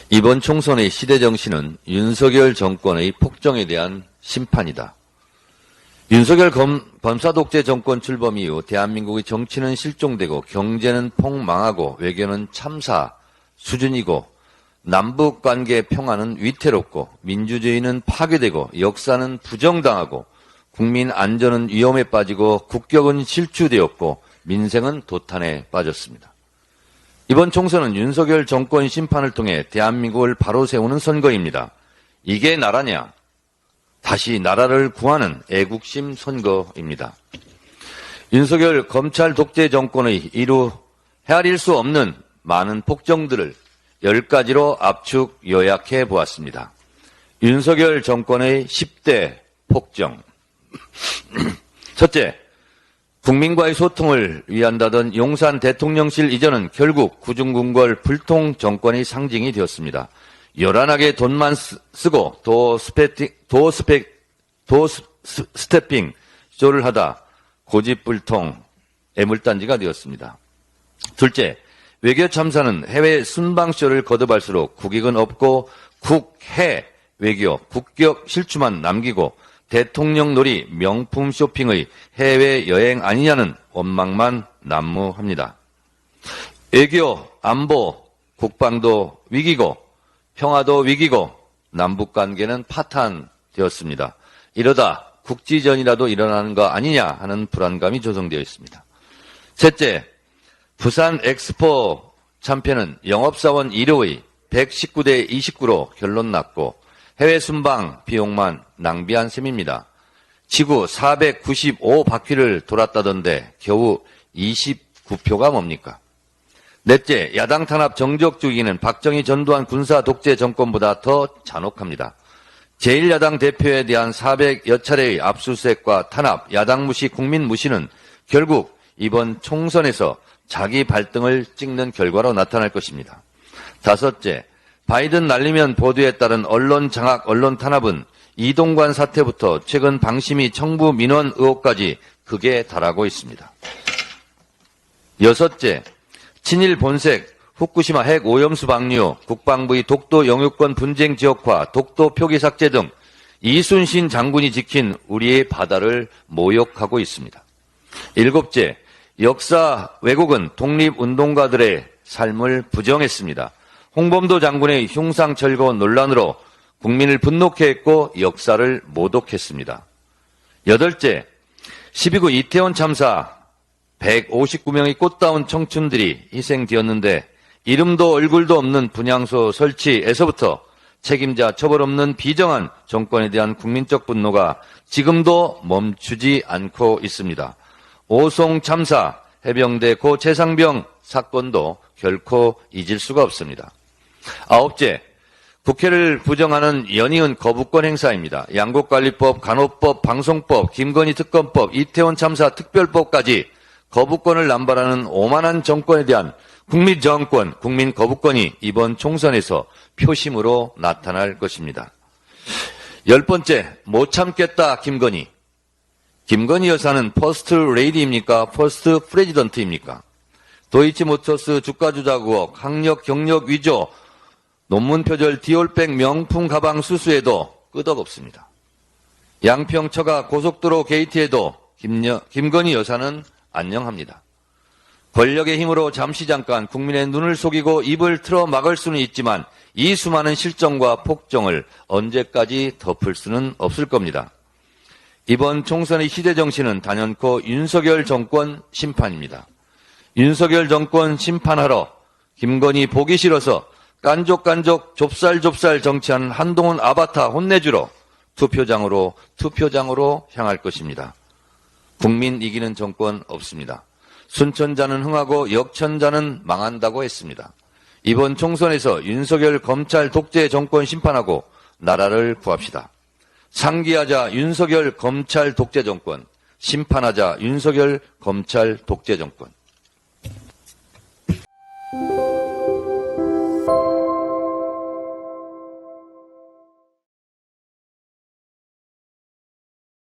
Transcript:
이번 총선의 시대정신은 윤석열 정권의 폭정에 대한 심판이다. 윤석열 검사독재 정권 출범 이후 대한민국의 정치는 실종되고 경제는 폭망하고 외교는 참사 수준이고 남북관계 평화는 위태롭고 민주주의는 파괴되고 역사는 부정당하고 국민 안전은 위험에 빠지고 국격은 실추되었고 민생은 도탄에 빠졌습니다. 이번 총선은 윤석열 정권 심판을 통해 대한민국을 바로 세우는 선거입니다. 이게 나라냐? 다시 나라를 구하는 애국심 선거입니다. 윤석열 검찰 독재 정권의 이루 헤아릴 수 없는 많은 폭정들을 10가지로 압축 요약해 보았습니다. 윤석열 정권의 10대 폭정. 첫째, 국민과의 소통을 위한다던 용산 대통령실 이전은 결국 구중궁궐 불통 정권의 상징이 되었습니다. 요란하게 돈만 쓰고 스태핑 쇼를 하다 고집불통 애물단지가 되었습니다. 둘째, 외교 참사는 해외 순방쇼를 거듭할수록 국익은 없고 국해 외교, 국격 실추만 남기고 대통령 놀이 명품 쇼핑의 해외여행 아니냐는 원망만 난무합니다. 외교, 안보, 국방도 위기고 평화도 위기고 남북관계는 파탄되었습니다. 이러다 국지전이라도 일어나는 거 아니냐 하는 불안감이 조성되어 있습니다. 셋째, 부산 엑스포 참패는 영업사원 1호의 119대 29로 결론 났고 해외 순방 비용만 낭비한 셈입니다. 지구 495바퀴를 돌았다던데 겨우 29표가 뭡니까? 넷째, 야당 탄압 정적 주기는 박정희 전두환 군사 독재 정권보다 더 잔혹합니다. 제1야당 대표에 대한 400여 차례의 압수수색과 탄압, 야당 무시, 국민 무시는 결국 이번 총선에서 자기 발등을 찍는 결과로 나타날 것입니다. 다섯째, 바이든 날리면 보도에 따른 언론 장악, 언론 탄압은 이동관 사태부터 최근 방심위 청부 민원 의혹까지 극에 달하고 있습니다. 여섯째, 친일 본색, 후쿠시마 핵 오염수 방류, 국방부의 독도 영유권 분쟁 지역화, 독도 표기 삭제 등 이순신 장군이 지킨 우리의 바다를 모욕하고 있습니다. 일곱째, 역사 왜곡은 독립운동가들의 삶을 부정했습니다. 홍범도 장군의 흉상철거 논란으로 국민을 분노케 했고 역사를 모독했습니다. 여덟째, 12구 이태원 참사 159명의 꽃다운 청춘들이 희생되었는데 이름도 얼굴도 없는 분향소 설치에서부터 책임자 처벌 없는 비정한 정권에 대한 국민적 분노가 지금도 멈추지 않고 있습니다. 오송 참사, 해병대 고 최상병 사건도 결코 잊을 수가 없습니다. 아홉째, 국회를 부정하는 연이은 거부권 행사입니다. 양국관리법, 간호법, 방송법, 김건희 특검법, 이태원 참사 특별법까지 거부권을 남발하는 오만한 정권에 대한 국민 저항권, 국민 거부권이 이번 총선에서 표심으로 나타날 것입니다. 10번째, 못 참겠다 김건희. 김건희 여사는 퍼스트 레이디입니까? 퍼스트 프레지던트입니까? 도이치모터스 주가 조작 의혹, 학력 경력 위조, 논문 표절 디올백 명품 가방 수수에도 끄덕없습니다. 양평 처가 고속도로 게이트에도 김건희 여사는 안녕합니다. 권력의 힘으로 잠시 잠깐 국민의 눈을 속이고 입을 틀어 막을 수는 있지만 이 수많은 실정과 폭정을 언제까지 덮을 수는 없을 겁니다. 이번 총선의 시대정신은 단연코 윤석열 정권 심판입니다. 윤석열 정권 심판하러 김건희 보기 싫어서 깐족깐족 좁쌀좁쌀 정치하는 한동훈 아바타 혼내주러 투표장으로 향할 것입니다. 국민 이기는 정권 없습니다. 순천자는 흥하고 역천자는 망한다고 했습니다. 이번 총선에서 윤석열 검찰 독재 정권 심판하고 나라를 구합시다. 상기하자 윤석열 검찰 독재 정권, 심판하자 윤석열 검찰 독재 정권.